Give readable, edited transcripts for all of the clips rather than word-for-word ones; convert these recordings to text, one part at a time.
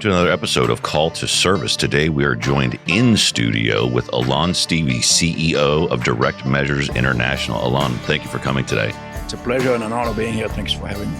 to another episode of Call to Service. Today we are joined in studio with Alon Stivi, CEO of Direct Measures International. Alon, thank you for coming today. It's a pleasure and an honor being here. Thanks for having me.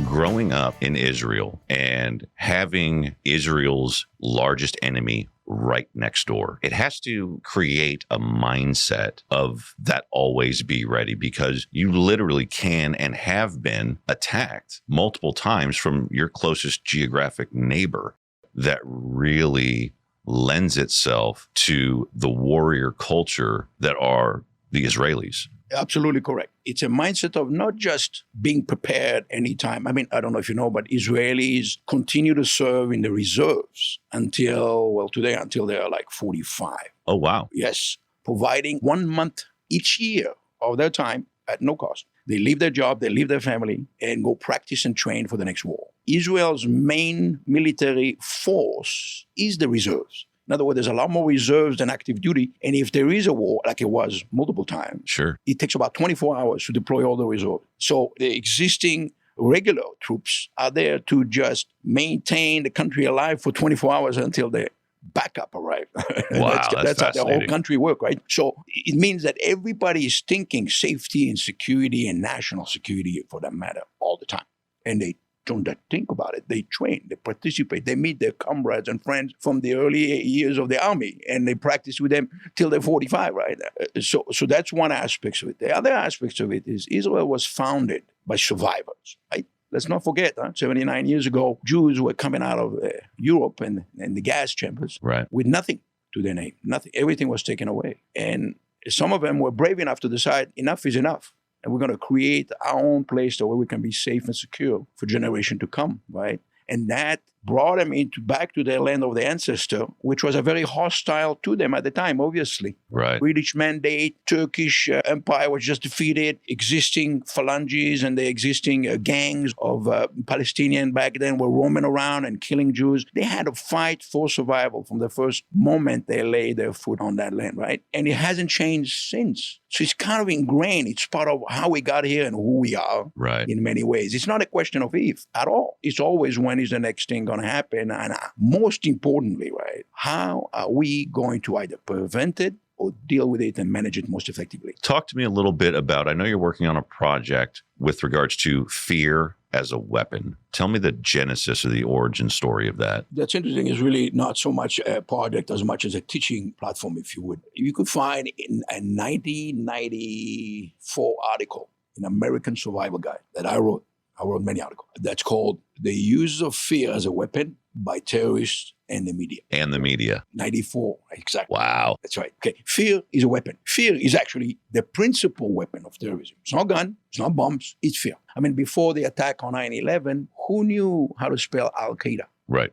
Growing up in Israel and having Israel's largest enemy right next door, it has to create a mindset of that always be ready, because you literally can and have been attacked multiple times from your closest geographic neighbor. That really lends itself to the warrior culture that are the Israelis. Absolutely correct. It's a mindset of not just being prepared anytime. I mean, I don't know if you know, but Israelis continue to serve in the reserves until they're like 45. Oh, wow. Yes. Providing 1 month each year of their time at no cost. They leave their job, they leave their family, and go practice and train for the next war. Israel's main military force is the reserves. In other words, there's a lot more reserves than active duty. And if there is a war, like it was multiple times, sure, it takes about 24 hours to deploy all the reserves. So the existing regular troops are there to just maintain the country alive for 24 hours until the backup arrives. Wow, that's how the whole country works, right? So it means that everybody is thinking safety and security and national security, for that matter, all the time. And they don't think about it. They train, they participate, they meet their comrades and friends from the early years of the army, and they practice with them till they're 45, right? So that's one aspect of it. The other aspect of it is Israel was founded by survivors, right? Let's not forget, 79 years ago, Jews were coming out of Europe and the gas chambers, right, with nothing to their name, nothing. Everything was taken away. And some of them were brave enough to decide enough is enough. And we're going to create our own place where we can be safe and secure for generations to come, right? And that brought them back to their land of the ancestor, which was a very hostile to them at the time, obviously. Right. British mandate, Turkish empire was just defeated, existing phalanges and the existing gangs of Palestinians back then were roaming around and killing Jews. They had to fight for survival from the first moment they laid their foot on that land, right? And it hasn't changed since. So it's kind of ingrained. It's part of how we got here and who we are, right, in many ways. It's not a question of if at all. It's always when is the next thing going to happen. And most importantly, right, how are we going to either prevent it or deal with it and manage it most effectively? Talk to me a little bit about, I know you're working on a project with regards to fear as a weapon. Tell me the genesis or the origin story of that. That's interesting. It's really not so much a project as much as a teaching platform, if you would. You could find in a 1994 article in American Survival Guide that I wrote. I wrote many articles. That's called The Use of Fear as a Weapon by Terrorists and the Media. And the media. 94, exactly. Wow. That's right. Okay. Fear is a weapon. Fear is actually the principal weapon of terrorism. It's not gun, it's not bombs, it's fear. I mean, before the attack on 9/11, who knew how to spell Al-Qaeda? Right.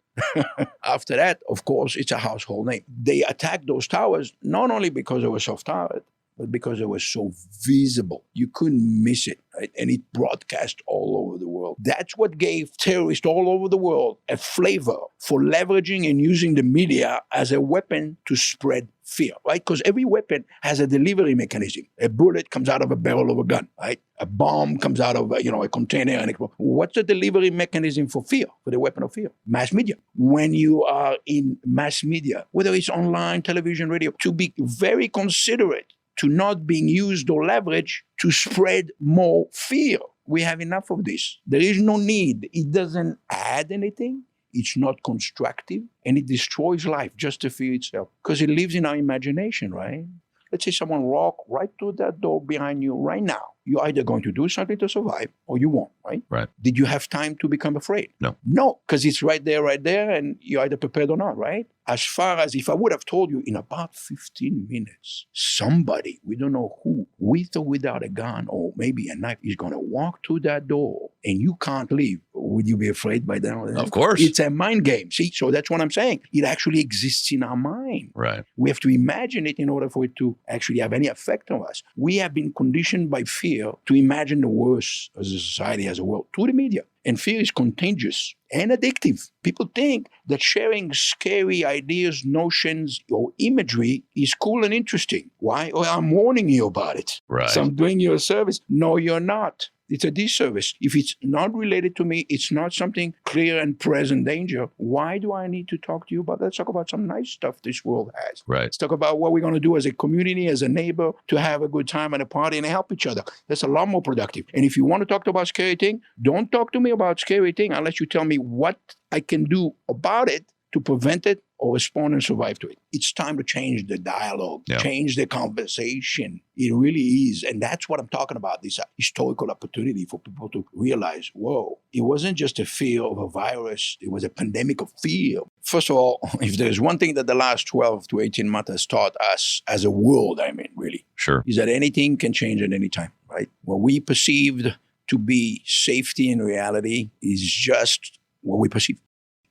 After that, of course, it's a household name. They attacked those towers not only because they were soft-towered, but because it was so visible. You couldn't miss it, right? And it broadcast all over the world. That's what gave terrorists all over the world a flavor for leveraging and using the media as a weapon to spread fear, right? Because every weapon has a delivery mechanism. A bullet comes out of a barrel of a gun, right? A bomb comes out of a container. And what's the delivery mechanism for fear, for the weapon of fear? Mass media. When you are in mass media, whether it's online, television, radio, to be very considerate to not being used or leveraged to spread more fear. We have enough of this. There is no need. It doesn't add anything. It's not constructive. And it destroys life, just the fear itself. Because it lives in our imagination, right? Let's say someone walk right through that door behind you right now. You're either going to do something to survive or you won't, right? Right. Did you have time to become afraid? No. No, because it's right there, and you're either prepared or not, right? As far as if I would have told you in about 15 minutes, somebody, we don't know who, with or without a gun or maybe a knife, is going to walk through that door and you can't leave. Would you be afraid by then? Of course. It's a mind game. See, so that's what I'm saying. It actually exists in our mind. Right. We have to imagine it in order for it to actually have any effect on us. We have been conditioned by fear to imagine the worst as a society, as a world, through the media. And fear is contagious and addictive. People think that sharing scary ideas, notions, or imagery is cool and interesting. Why? Well, I'm warning you about it. Right. So I'm doing you a service. No, you're not. It's a disservice. If it's not related to me, it's not something clear and present danger. Why do I need to talk to you about that? Let's talk about some nice stuff this world has. Right. Let's talk about what we're going to do as a community, as a neighbor, to have a good time at a party and help each other. That's a lot more productive. And if you want to talk about scary thing, don't talk to me about scary thing unless you tell me what I can do about it to prevent it or respond and survive to it. It's time to change the dialogue, change the conversation. It really is. And that's what I'm talking about, this historical opportunity for people to realize, whoa, it wasn't just a fear of a virus. It was a pandemic of fear. First of all, if there's one thing that the last 12 to 18 months has taught us as a world, really, is that anything can change at any time, right? What we perceived to be safety in reality is just what we perceive.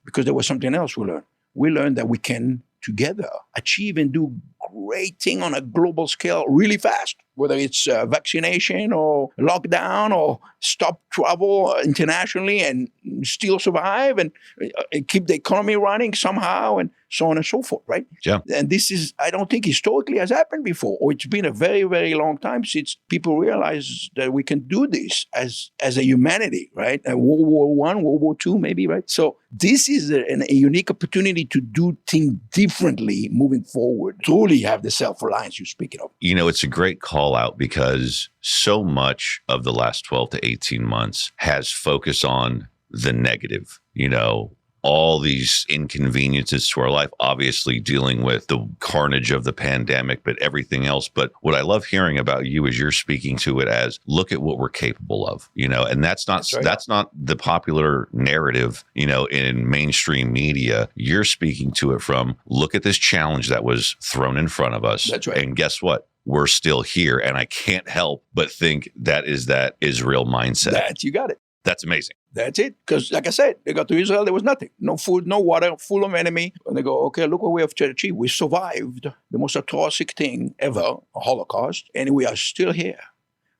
Because there was something else we learned. We learned that we can together achieve and do great thing on a global scale really fast, whether it's vaccination or lockdown or stop travel internationally and still survive and keep the economy running somehow and so on and so forth, right? Yeah. And this is, I don't think historically has happened before, or it's been a very, very long time since people realized that we can do this as a humanity, right? World War I, World War II maybe, right? So this is a unique opportunity to do things differently moving forward. Truly have the self-reliance you're speaking of. It's a great call out because so much of the last 12 to 18 months has focused on the negative, all these inconveniences to our life, obviously dealing with the carnage of the pandemic, but everything else. But what I love hearing about you is you're speaking to it as, look at what we're capable of, and that's not the popular narrative, in mainstream media. You're speaking to it from, look at this challenge that was thrown in front of us. That's right. And guess what? We're still here. And I can't help but think that is that Israel mindset. You got it. That's amazing. That's it. Because like I said, they got to Israel, there was nothing. No food, no water, full of enemy. And they go, okay, look what we have to achieve. We survived the most atrocious thing ever, a Holocaust, and we are still here.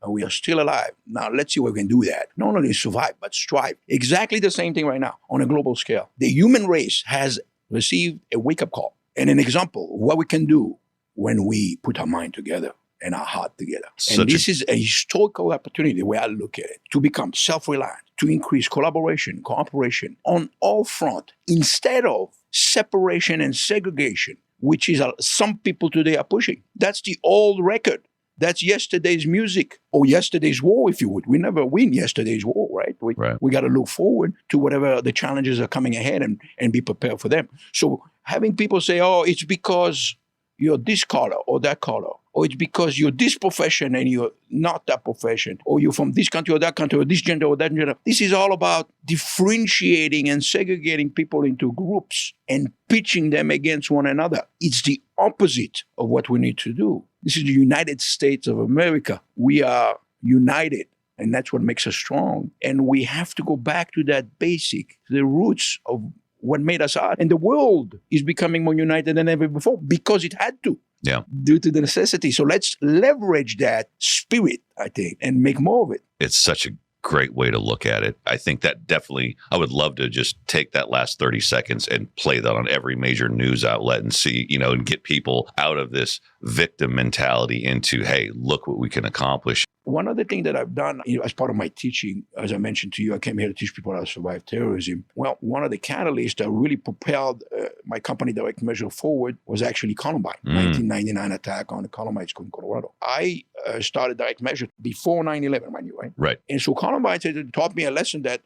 And we are still alive. Now, let's see what we can do that. Not only survive, but strive. Exactly the same thing right now on a global scale. The human race has received a wake-up call and an example of what we can do when we put our mind together and our heart together. And this is a historical opportunity, the way I look at it, to become self-reliant, to increase collaboration, cooperation on all fronts, instead of separation and segregation, which is some people today are pushing. That's the old record. That's yesterday's music, or yesterday's war, if you would. We never win yesterday's war, right? We got to look forward to whatever the challenges are coming ahead and be prepared for them. So having people say, oh, it's because you're this color or that color, or it's because you're this profession and you're not that profession, or you're from this country or that country, or this gender or that gender. This is all about differentiating and segregating people into groups and pitching them against one another. It's the opposite of what we need to do. This is the United States of America. We are united, and that's what makes us strong. And we have to go back to that basic, the roots of what made us art. And the world is becoming more united than ever before because it had to. Yeah. Due to the necessity. So let's leverage that spirit, I think, and make more of it. It's such a great way to look at it. I think that definitely, I would love to just take that last 30 seconds and play that on every major news outlet and see, and get people out of this victim mentality into, hey, look what we can accomplish. One other thing that I've done, as part of my teaching, as I mentioned to you, I came here to teach people how to survive terrorism. Well, one of the catalysts that really propelled my company Direct Measure forward was actually Columbine, 1999 attack on the Columbine School in Colorado. I started Direct Measure before 9/11, mind you, right? Right. And so Columbine taught me a lesson that,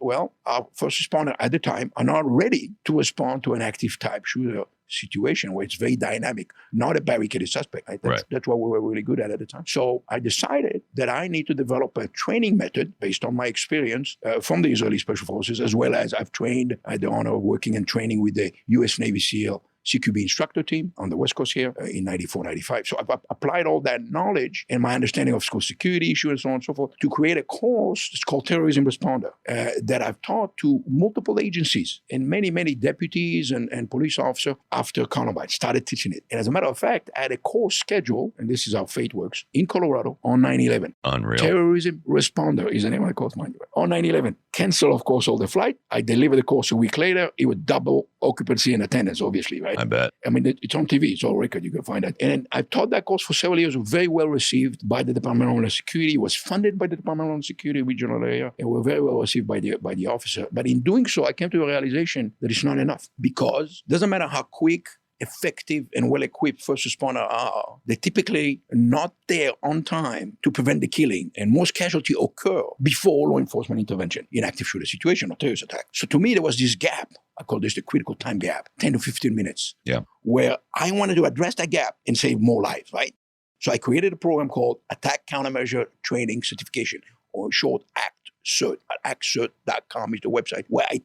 our first responders at the time are not ready to respond to an active type shooter situation where it's very dynamic, not a barricaded suspect. Right? That's what we were really good at the time. So I decided that I need to develop a training method based on my experience from the Israeli Special Forces, as well as I've trained, I had the honor of working and training with the U.S. Navy SEAL CQB instructor team on the West Coast here in 94, 95. So I've applied all that knowledge and my understanding of school security issues and so on and so forth to create a course. It's called Terrorism Responder that I've taught to multiple agencies and many, many deputies and police officers after Columbine. Started teaching it. And as a matter of fact, I had a course scheduled, and this is how fate works, in Colorado on 9/11. Unreal. Terrorism Responder is the name of the course, mind you. On 9/11. Cancel, of course, all the flight. I delivered the course a week later. It would double occupancy and attendance, obviously, right? right? I bet. I mean, it's on TV. It's all record. You can find that. And I taught that course for several years. Very well received by the Department of Homeland Security. It was funded by the Department of Homeland Security regional area. And were very well received by the officer. But in doing so, I came to a realization that it's not enough, because it doesn't matter how quick, effective, and well-equipped first responders are, they're typically not there on time to prevent the killing. And most casualties occur before law enforcement intervention in active shooter situation or terrorist attack. So to me, there was this gap. I call this the critical time gap, 10 to 15 minutes, where I wanted to address that gap and save more lives, right? So I created a program called Attack Countermeasure Training Certification, or short ACT Cert. ActCert.com is the website where I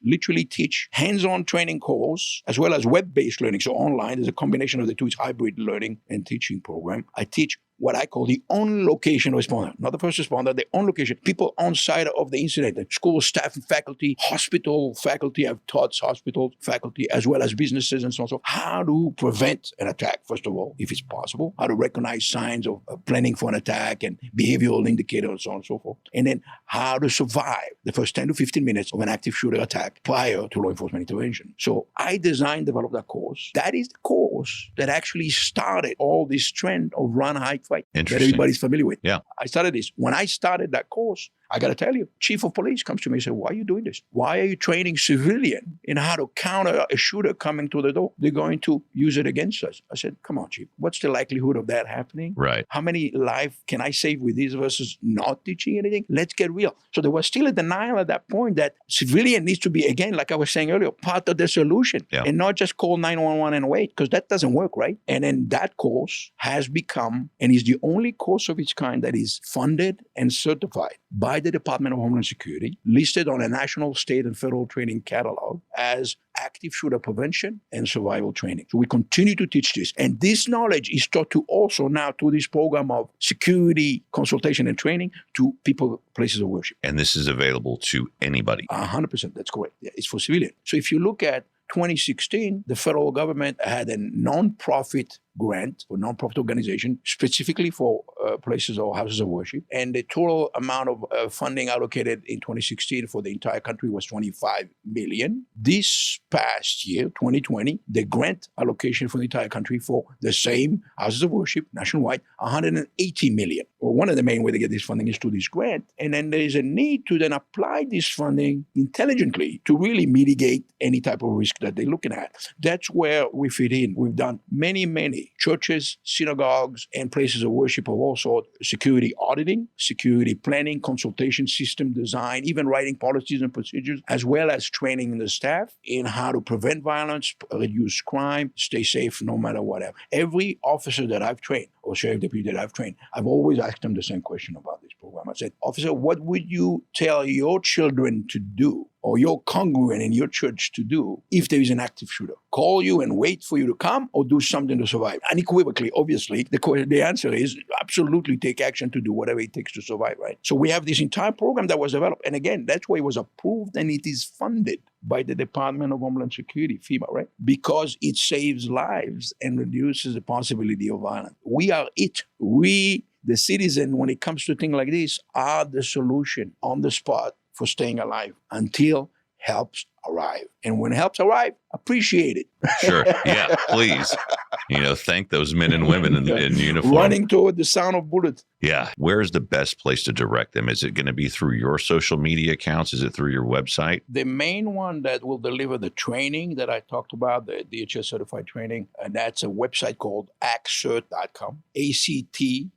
literally teach hands-on training course as well as web-based learning. So online, there's a combination of the two. It's hybrid learning and teaching program. I teach what I call the on-location responder, not the first responder, the on-location, people on site of the incident, the school staff and faculty, hospital faculty. I've taught hospital faculty as well as businesses and so on. So how to prevent an attack, first of all, if it's possible, how to recognize signs of planning for an attack and behavioral indicators and so on and so forth. And then how to survive the first 10 to 15 minutes of an active shooter attack prior to law enforcement intervention. So I developed that course. That is the course that actually started all this trend of run, hide, fight that everybody's familiar with. Yeah. I started this. When I started that course, I got to tell you, chief of police comes to me and says, why are you doing this? Why are you training civilian in how to counter a shooter coming to the door? They're going to use it against us. I said, come on, chief. What's the likelihood of that happening? Right. How many lives can I save with this versus not teaching anything? Let's get real. So there was still a denial at that point that civilian needs to be, again, like I was saying earlier, part of the solution and not just call 911 and wait, because that doesn't work, right? And then that course has become, and is the only course of its kind that is funded and certified by the Department of Homeland Security, listed on a national, state, and federal training catalog as active shooter prevention and survival training. So we continue to teach this. And this knowledge is taught to also now to this program of security consultation and training to people, places of worship. And this is available to anybody. 100%, that's correct. Yeah, it's for civilian. So if you look at 2016, the federal government had a non-profit grant for nonprofit organization specifically for places or houses of worship. And the total amount of funding allocated in 2016 for the entire country was $25 million. This past year, 2020, the grant allocation for the entire country for the same houses of worship nationwide, $180 million. Well, one of the main ways to get this funding is through this grant. And then there is a need to then apply this funding intelligently to really mitigate any type of risk that they're looking at. That's where we fit in. We've done many churches, synagogues, and places of worship of all sorts, security auditing, security planning, consultation, system design, even writing policies and procedures, as well as training the staff in how to prevent violence, reduce crime, stay safe no matter whatever. Every officer that I've trained, or sheriff deputy that I've trained, I've always asked them the same question about this program. I said, officer, what would you tell your children to do or your congregant in your church to do if there is an active shooter? Call you and wait for you to come, or do something to survive? Unequivocally, obviously, the answer is absolutely take action to do whatever it takes to survive, right? So we have this entire program that was developed. And again, that's why it was approved and it is funded by the Department of Homeland Security, FEMA, right? Because it saves lives and reduces the possibility of violence. We are it. We, the citizen, when it comes to things like this, are the solution on the spot for staying alive until helps arrive. And when helps arrive, appreciate it. Sure. Yeah, please. Thank those men and women in uniform. Running toward the sound of bullets. Yeah. Where's the best place to direct them? Is it going to be through your social media accounts? Is it through your website? The main one that will deliver the training that I talked about, the DHS certified training, and that's a website called ActCert.com, ActCert.com.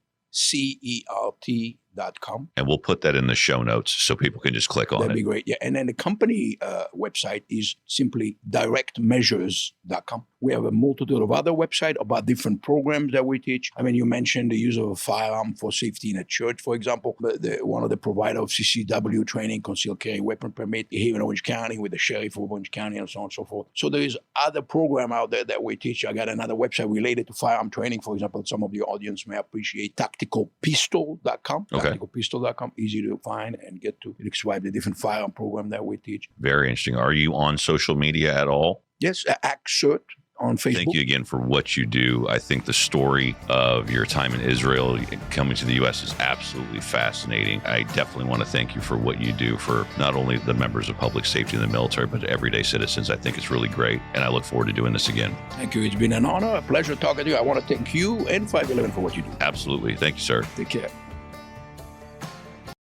And we'll put that in the show notes so people can just click on it. That'd be great. Yeah. And then the company website is simply directmeasures.com. We have a multitude of other websites about different programs that we teach. I mean, you mentioned the use of a firearm for safety in a church, for example. One of the provider of CCW training, concealed carry weapon permit, here in Orange County with the sheriff of Orange County and so on and so forth. So there is other program out there that we teach. I got another website related to firearm training, for example, some of the audience may appreciate, tacticalpistol.com. Okay. Tacticalpistol.com, easy to find and get to. It describes the different firearm program that we teach. Very interesting. Are you on social media at all? Yes, ActCert on Facebook. Thank you again for what you do. I think the story of your time in Israel coming to the U.S. is absolutely fascinating. I definitely want to thank you for what you do for not only the members of public safety in the military, but everyday citizens. I think it's really great, and I look forward to doing this again. Thank you. It's been an honor, a pleasure talking to you. I want to thank you and 511 for what you do. Absolutely. Thank you, sir. Take care.